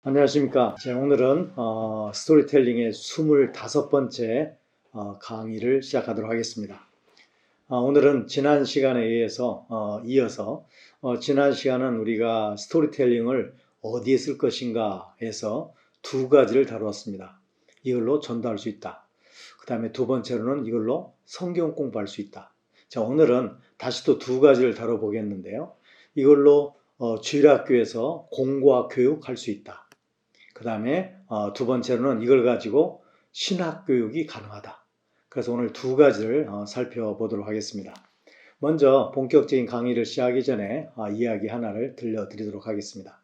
안녕하십니까. 오늘은 스토리텔링의 25번째 강의를 시작하도록 하겠습니다. 오늘은 지난 시간에 이어서 지난 시간은 우리가 스토리텔링을 어디에 쓸 것인가 해서 두 가지를 다루었습니다. 이걸로 전도할 수 있다. 그 다음에 두 번째로는 이걸로 성경 공부할 수 있다. 자, 오늘은 다시 또 두 가지를 다뤄보겠는데요. 이걸로 주일학교에서 공과 교육할 수 있다. 그 다음에 두 번째로는 이걸 가지고 신학교육이 가능하다. 그래서 오늘 두 가지를 살펴보도록 하겠습니다. 먼저 본격적인 강의를 시작하기 전에 이야기 하나를 들려드리도록 하겠습니다.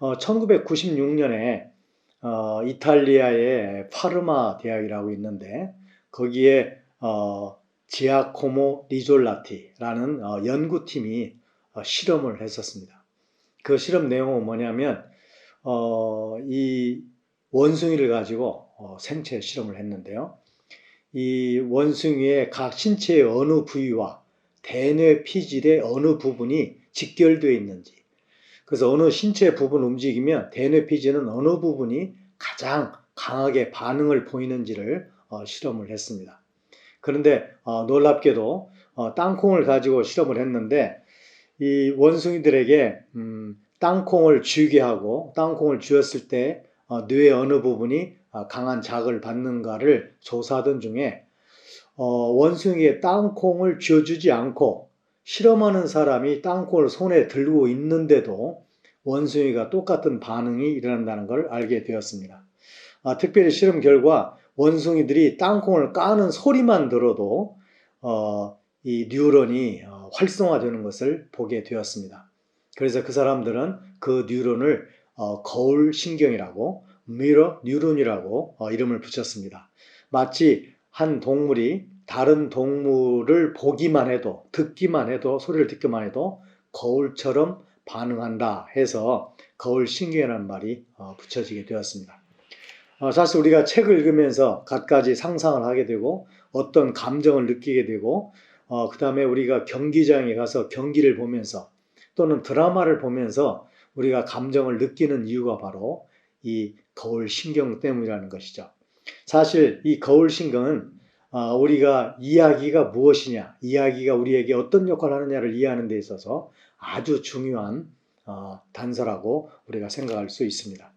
1996년에 이탈리아의 파르마 대학이라고 있는데 거기에 지아코모 리졸라티라는 연구팀이 실험을 했었습니다. 그 실험 내용은 뭐냐면 이 원숭이를 가지고 생체 실험을 했는데요. 이 원숭이의 각 신체의 어느 부위와 대뇌 피질의 어느 부분이 직결되어 있는지, 그래서 어느 신체 부분 움직이면 대뇌 피질은 어느 부분이 가장 강하게 반응을 보이는지를 실험을 했습니다. 그런데 놀랍게도 땅콩을 가지고 실험을 했는데 이 원숭이들에게 땅콩을 쥐게 하고 땅콩을 쥐었을 때 뇌의 어느 부분이 강한 자극을 받는가를 조사하던 중에 원숭이의 땅콩을 쥐어주지 않고 실험하는 사람이 땅콩을 손에 들고 있는데도 원숭이가 똑같은 반응이 일어난다는 걸 알게 되었습니다. 특별히 실험 결과 원숭이들이 땅콩을 까는 소리만 들어도 이 뉴런이 활성화되는 것을 보게 되었습니다. 그래서 그 사람들은 그 뉴런을 거울신경이라고 미러 뉴런이라고 이름을 붙였습니다. 마치 한 동물이 다른 동물을 보기만 해도 듣기만 해도 소리를 듣기만 해도 거울처럼 반응한다 해서 거울신경이라는 말이 붙여지게 되었습니다. 사실 우리가 책을 읽으면서 갖가지 상상을 하게 되고 어떤 감정을 느끼게 되고 그 다음에 우리가 경기장에 가서 경기를 보면서 또는 드라마를 보면서 우리가 감정을 느끼는 이유가 바로 이 거울신경 때문이라는 것이죠. 사실 이 거울신경은 우리가 이야기가 무엇이냐, 이야기가 우리에게 어떤 역할을 하느냐를 이해하는 데 있어서 아주 중요한 단서라고 우리가 생각할 수 있습니다.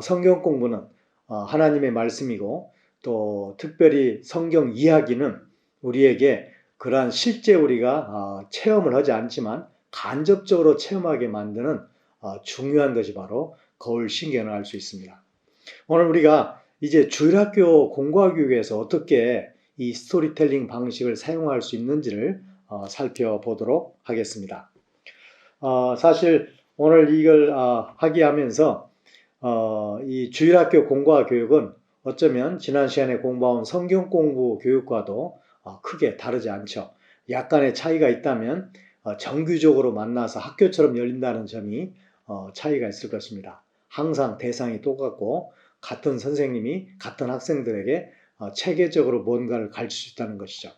성경 공부는 하나님의 말씀이고 또 특별히 성경 이야기는 우리에게 그러한 실제 우리가 체험을 하지 않지만 간접적으로 체험하게 만드는 중요한 것이 바로 거울신경을 알 수 있습니다. 오늘 우리가 이제 주일학교 공과교육에서 어떻게 이 스토리텔링 방식을 사용할 수 있는지를 살펴보도록 하겠습니다. 사실 오늘 이걸 하게 하면서 이 주일학교 공과교육은 어쩌면 지난 시간에 공부한 성경 공부 교육과도 크게 다르지 않죠. 약간의 차이가 있다면 정규적으로 만나서 학교처럼 열린다는 점이 차이가 있을 것입니다. 항상 대상이 똑같고 같은 선생님이 같은 학생들에게 체계적으로 뭔가를 가르칠 수 있다는 것이죠.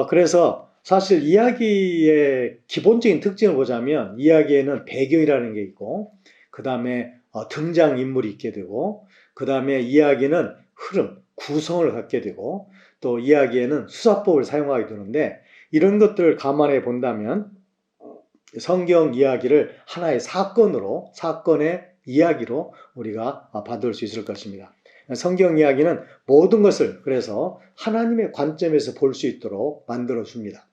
그래서 사실 이야기의 기본적인 특징을 보자면 이야기에는 배경이라는 게 있고 그 다음에 등장인물이 있게 되고 그 다음에 이야기는 흐름, 구성을 갖게 되고 또 이야기에는 수사법을 사용하게 되는데 이런 것들을 감안해 본다면 성경 이야기를 하나의 사건의 이야기로 우리가 받을 수 있을 것입니다. 성경 이야기는 모든 것을 그래서 하나님의 관점에서 볼 수 있도록 만들어 줍니다.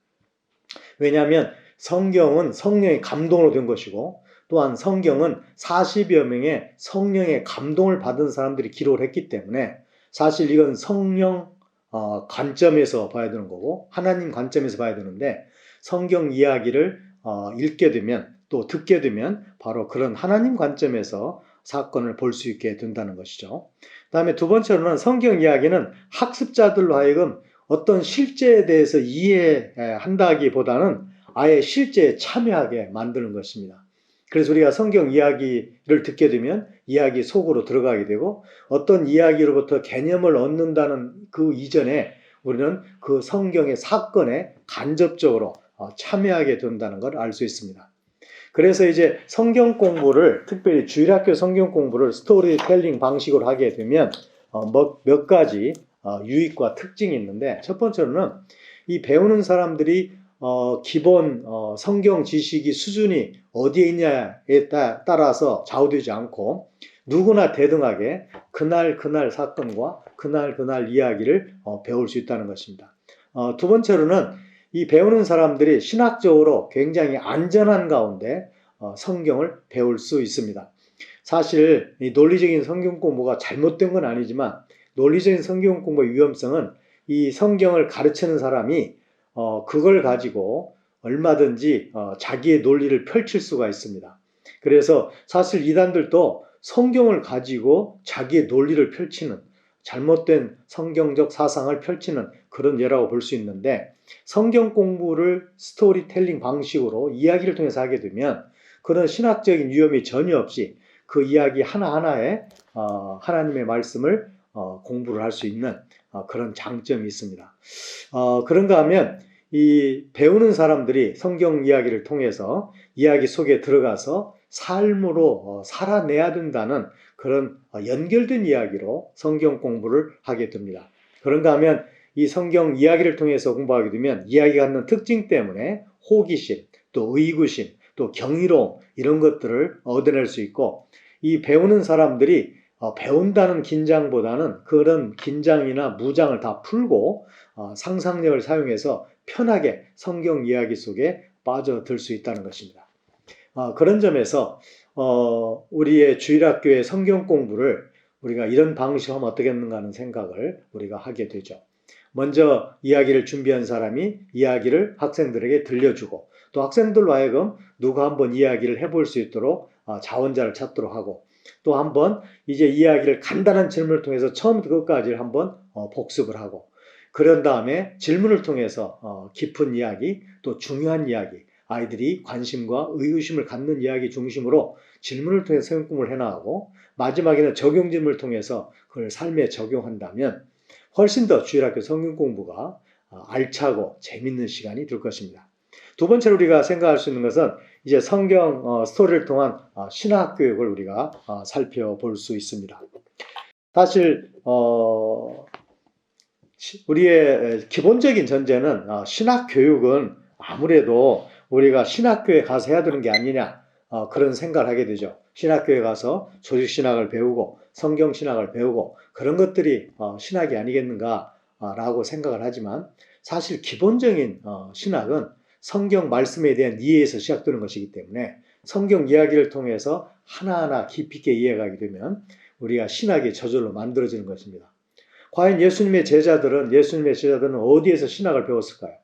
왜냐하면 성경은 성령의 감동으로 된 것이고 또한 성경은 40여 명의 성령의 감동을 받은 사람들이 기록을 했기 때문에 사실 이건 성령 관점에서 봐야 되는 거고 하나님 관점에서 봐야 되는데 성경 이야기를 읽게 되면 또 듣게 되면 바로 그런 하나님 관점에서 사건을 볼 수 있게 된다는 것이죠. 그 다음에 두 번째로는 성경 이야기는 학습자들로 하여금 어떤 실제에 대해서 이해한다기보다는 아예 실제에 참여하게 만드는 것입니다. 그래서 우리가 성경 이야기를 듣게 되면 이야기 속으로 들어가게 되고 어떤 이야기로부터 개념을 얻는다는 그 이전에 우리는 그 성경의 사건에 간접적으로 참여하게 된다는 걸 알 수 있습니다. 그래서 이제 성경 공부를, 특별히 주일학교 성경 공부를 스토리텔링 방식으로 하게 되면 몇 가지 유익과 특징이 있는데, 첫 번째로는 이 배우는 사람들이 기본 성경 지식이 수준이 어디에 있냐에 따라서 좌우되지 않고 누구나 대등하게 그날 사건과 그날 이야기를 배울 수 있다는 것입니다. 두 번째로는 이 배우는 사람들이 신학적으로 굉장히 안전한 가운데 성경을 배울 수 있습니다. 사실 이 논리적인 성경 공부가 잘못된 건 아니지만, 논리적인 성경 공부의 위험성은 이 성경을 가르치는 사람이 그걸 가지고 얼마든지 자기의 논리를 펼칠 수가 있습니다. 그래서 사실 이단들도 성경을 가지고 자기의 논리를 펼치는, 잘못된 성경적 사상을 펼치는 그런 예라고 볼 수 있는데, 성경 공부를 스토리텔링 방식으로 이야기를 통해서 하게 되면 그런 신학적인 위험이 전혀 없이 그 이야기 하나하나에 하나님의 말씀을 공부를 할 수 있는 그런 장점이 있습니다. 그런가 하면 이 배우는 사람들이 성경 이야기를 통해서 이야기 속에 들어가서 삶으로 살아내야 된다는 그런 연결된 이야기로 성경 공부를 하게 됩니다. 그런가 하면 이 성경 이야기를 통해서 공부하게 되면 이야기가 갖는 특징 때문에 호기심, 또 의구심, 또 경이로움, 이런 것들을 얻어낼 수 있고, 이 배우는 사람들이 배운다는 긴장보다는 그런 긴장이나 무장을 다 풀고 상상력을 사용해서 편하게 성경 이야기 속에 빠져들 수 있다는 것입니다. 그런 점에서 우리의 주일학교의 성경 공부를 우리가 이런 방식으로 하면 어떻겠는가 하는 생각을 우리가 하게 되죠. 먼저 이야기를 준비한 사람이 이야기를 학생들에게 들려주고, 또 학생들로 하여금 누가 한번 이야기를 해볼 수 있도록 자원자를 찾도록 하고, 또 한번 이제 이야기를 간단한 질문을 통해서 처음부터 끝까지 한번 복습을 하고, 그런 다음에 질문을 통해서 깊은 이야기, 또 중요한 이야기, 아이들이 관심과 의구심을 갖는 이야기 중심으로 질문을 통해서 성경 공부를 해나가고, 마지막에는 적용 질문을 통해서 그걸 삶에 적용한다면 훨씬 더 주일학교 성경 공부가 알차고 재밌는 시간이 될 것입니다. 두 번째로 우리가 생각할 수 있는 것은 이제 성경 스토리를 통한 신학 교육을 우리가 살펴볼 수 있습니다. 사실 우리의 기본적인 전제는 신학 교육은 아무래도 우리가 신학교에 가서 해야 되는 게 아니냐, 그런 생각을 하게 되죠. 신학교에 가서 조직신학을 배우고 성경신학을 배우고 그런 것들이 신학이 아니겠는가라고 생각을 하지만, 사실 기본적인 신학은 성경 말씀에 대한 이해에서 시작되는 것이기 때문에 성경 이야기를 통해서 하나하나 깊이 있게 이해가게 되면 우리가 신학이 저절로 만들어지는 것입니다. 과연 예수님의 제자들은 어디에서 신학을 배웠을까요?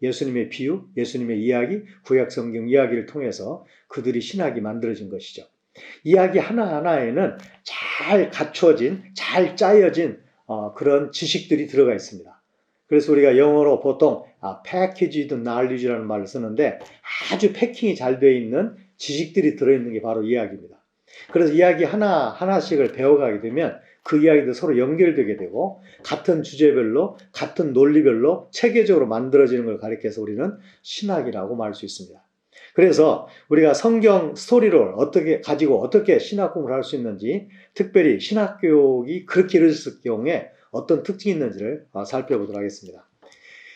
예수님의 비유, 예수님의 이야기, 구약 성경 이야기를 통해서 그들이 신학이 만들어진 것이죠. 이야기 하나하나에는 잘 갖춰진, 잘 짜여진 그런 지식들이 들어가 있습니다. 그래서 우리가 영어로 보통 packaged knowledge라는 말을 쓰는데, 아주 패킹이 잘 되어 있는 지식들이 들어있는 게 바로 이야기입니다. 그래서 이야기 하나씩을 배워가게 되면 그 이야기도 서로 연결되게 되고, 같은 주제별로, 같은 논리별로 체계적으로 만들어지는 걸 가리켜서 우리는 신학이라고 말할 수 있습니다. 그래서 우리가 성경 스토리를 어떻게 신학 공부를 할 수 있는지, 특별히 신학교육이 그렇게 이루어졌을 경우에 어떤 특징이 있는지를 살펴보도록 하겠습니다.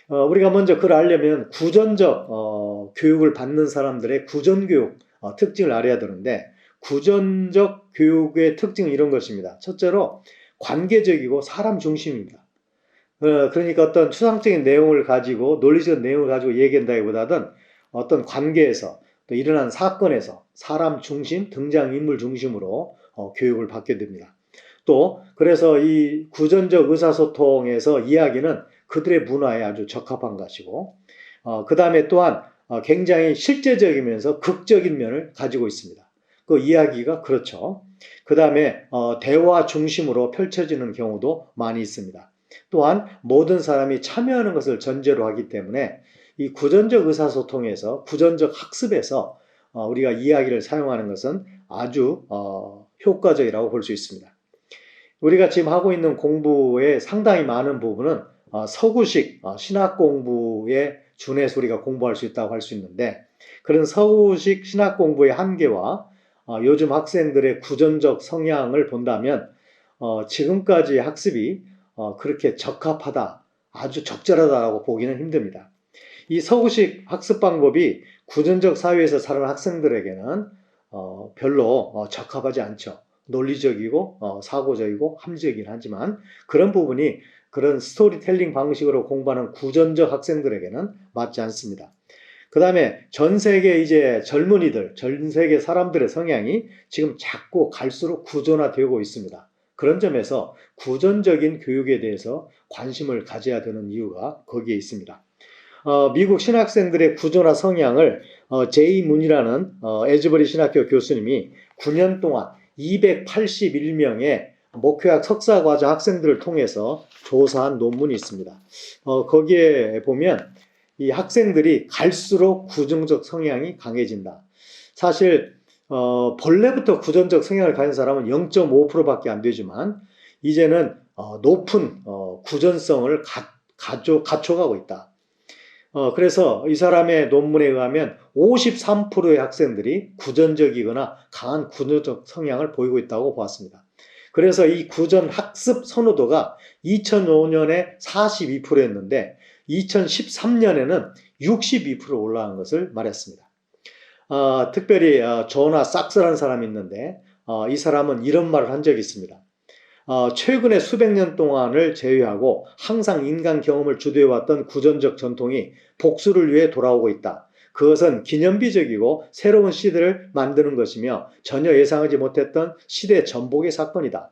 우리가 먼저 그걸 알려면 구전적 교육을 받는 사람들의 구전교육 특징을 알아야 되는데, 구전적 교육의 특징은 이런 것입니다. 첫째로 관계적이고 사람 중심입니다. 그러니까 어떤 추상적인 내용을 가지고, 논리적인 내용을 가지고 얘기한다기보다는 어떤 관계에서, 또 일어난 사건에서 사람 중심, 등장인물 중심으로 교육을 받게 됩니다. 또 그래서 이 구전적 의사소통에서 이야기는 그들의 문화에 아주 적합한 것이고, 그 다음에 또한 굉장히 실제적이면서 극적인 면을 가지고 있습니다. 그 이야기가 그렇죠. 그 다음에 대화 중심으로 펼쳐지는 경우도 많이 있습니다. 또한 모든 사람이 참여하는 것을 전제로 하기 때문에 이 구전적 의사소통에서, 구전적 학습에서 우리가 이야기를 사용하는 것은 아주 효과적이라고 볼 수 있습니다. 우리가 지금 하고 있는 공부의 상당히 많은 부분은 서구식 신학 공부에 준해서 우리가 공부할 수 있다고 할 수 있는데, 그런 서구식 신학 공부의 한계와 요즘 학생들의 구전적 성향을 본다면 지금까지 학습이 그렇게 적합하다, 아주 적절하다고 보기는 힘듭니다. 이 서구식 학습 방법이 구전적 사회에서 사는 학생들에게는 별로 적합하지 않죠. 논리적이고 사고적이고 합리적이긴 하지만 그런 부분이 그런 스토리텔링 방식으로 공부하는 구전적 학생들에게는 맞지 않습니다. 그 다음에 전 세계 이제 젊은이들, 전 세계 사람들의 성향이 지금 자꾸 갈수록 구전화되고 있습니다. 그런 점에서 구전적인 교육에 대해서 관심을 가져야 되는 이유가 거기에 있습니다. 미국 신학생들의 구조나 성향을 제이 문이라는 에즈버리 신학교 교수님이 9년 동안 281명의 목회학 석사과정 학생들을 통해서 조사한 논문이 있습니다. 거기에 보면 이 학생들이 갈수록 구정적 성향이 강해진다. 사실 본래부터 구전적 성향을 가진 사람은 0.5%밖에 안 되지만 이제는 높은 구전성을 갖춰가고 있다. 그래서 이 사람의 논문에 의하면 53%의 학생들이 구전적이거나 강한 구전적 성향을 보이고 있다고 보았습니다. 그래서 이 구전 학습 선호도가 2005년에 42%였는데 2013년에는 62% 올라간 것을 말했습니다. 특별히 조나 삭스라는 사람이 있는데 이 사람은 이런 말을 한 적이 있습니다. 최근에 수백 년 동안을 제외하고 항상 인간 경험을 주도해왔던 구전적 전통이 복수를 위해 돌아오고 있다. 그것은 기념비적이고 새로운 시대를 만드는 것이며 전혀 예상하지 못했던 시대 전복의 사건이다.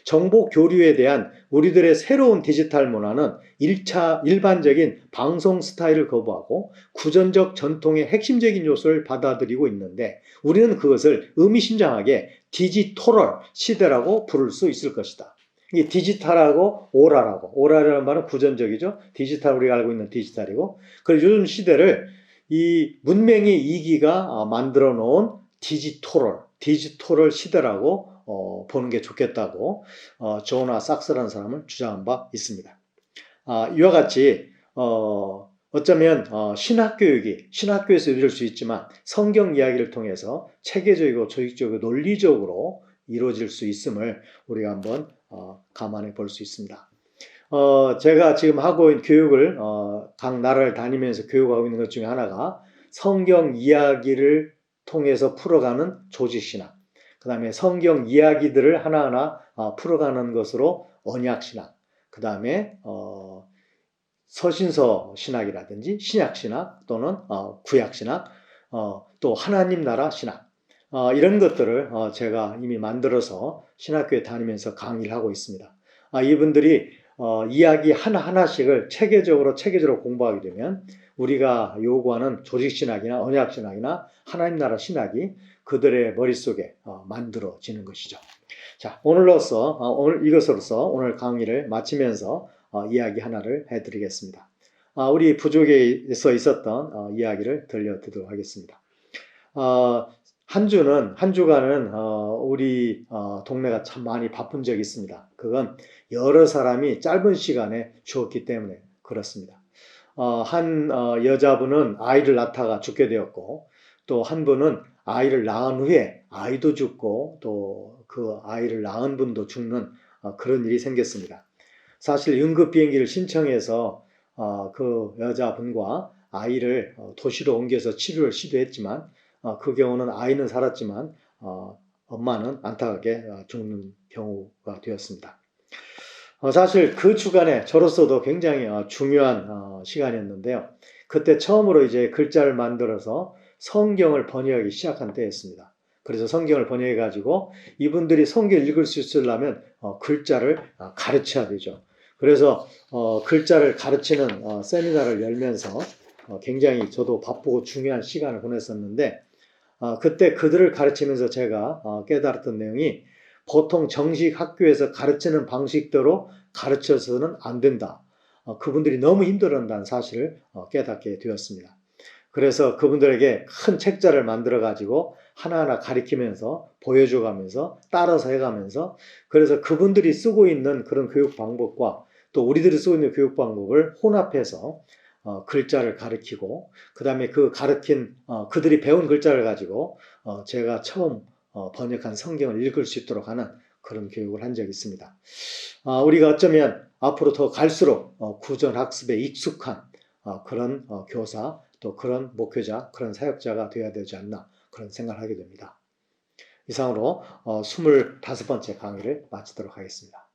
정보 교류에 대한 우리들의 새로운 디지털 문화는 일반적인 방송 스타일을 거부하고 구전적 전통의 핵심적인 요소를 받아들이고 있는데 우리는 그것을 의미심장하게 디지털 시대라고 부를 수 있을 것이다. 이 디지털하고 오라라는 말은 구전적이죠. 디지털 우리가 알고 있는 디지털이고 그래서 요즘 시대를 이 문명의 이기가 만들어 놓은 디지털 시대라고 보는 게 좋겠다고 조나 삭스라는 사람은 주장한 바 있습니다. 이와 같이 어쩌면 신학교에서 이룰 수 있지만 성경 이야기를 통해서 체계적이고 조직적이고 논리적으로 이루어질 수 있음을 우리가 한번 감안해 볼 수 있습니다. 제가 지금 하고 있는 교육을 각 나라를 다니면서 교육하고 있는 것 중에 하나가 성경 이야기를 통해서 풀어가는 조직신학, 그 다음에 성경 이야기들을 하나하나 풀어가는 것으로 언약신학, 그 다음에 서신서 신학이라든지 신약신학 또는 구약신학, 또 하나님 나라 신학, 이런 것들을 제가 이미 만들어서 신학교에 다니면서 강의를 하고 있습니다. 이분들이 이야기 하나하나씩을 체계적으로 공부하게 되면 우리가 요구하는 조직신학이나 언약신학이나 하나님 나라 신학이 그들의 머릿속에 만들어지는 것이죠. 자, 오늘 이것으로서 오늘 강의를 마치면서 이야기 하나를 해드리겠습니다. 우리 부족에서 있었던 이야기를 들려드리도록 하겠습니다. 한 주간은 우리 동네가 참 많이 바쁜 적이 있습니다. 그건 여러 사람이 짧은 시간에 죽었기 때문에 그렇습니다. 한 여자분은 아이를 낳다가 죽게 되었고 또 한 분은 아이를 낳은 후에 아이도 죽고 또 그 아이를 낳은 분도 죽는 그런 일이 생겼습니다. 사실 응급 비행기를 신청해서 그 여자분과 아이를 도시로 옮겨서 치료를 시도했지만 그 경우는 아이는 살았지만 엄마는 안타깝게 죽는 경우가 되었습니다. 사실 그 주간에 저로서도 굉장히 중요한 시간이었는데요. 그때 처음으로 이제 글자를 만들어서 성경을 번역하기 시작한 때였습니다. 그래서 성경을 번역해 가지고 이분들이 성경을 읽을 수 있으려면 글자를 가르쳐야 되죠. 그래서 글자를 가르치는 세미나를 열면서 굉장히 저도 바쁘고 중요한 시간을 보냈었는데 그때 그들을 가르치면서 제가 깨달았던 내용이 보통 정식 학교에서 가르치는 방식대로 가르쳐서는 안 된다. 그분들이 너무 힘들어한다는 사실을 깨닫게 되었습니다. 그래서 그분들에게 큰 책자를 만들어 가지고 하나하나 가르치면서 보여줘가면서 따라서 해가면서 그래서 그분들이 쓰고 있는 그런 교육 방법과 또 우리들이 쓰고 있는 교육 방법을 혼합해서 글자를 가르치고 그 다음에 그 가르친 그들이 배운 글자를 가지고 제가 처음 번역한 성경을 읽을 수 있도록 하는 그런 교육을 한 적이 있습니다. 우리가 어쩌면 앞으로 더 갈수록 구전 학습에 익숙한 그런 교사 또 그런 목회자 그런 사역자가 되어야 되지 않나 그런 생각을 하게 됩니다. 이상으로 25번째 강의를 마치도록 하겠습니다.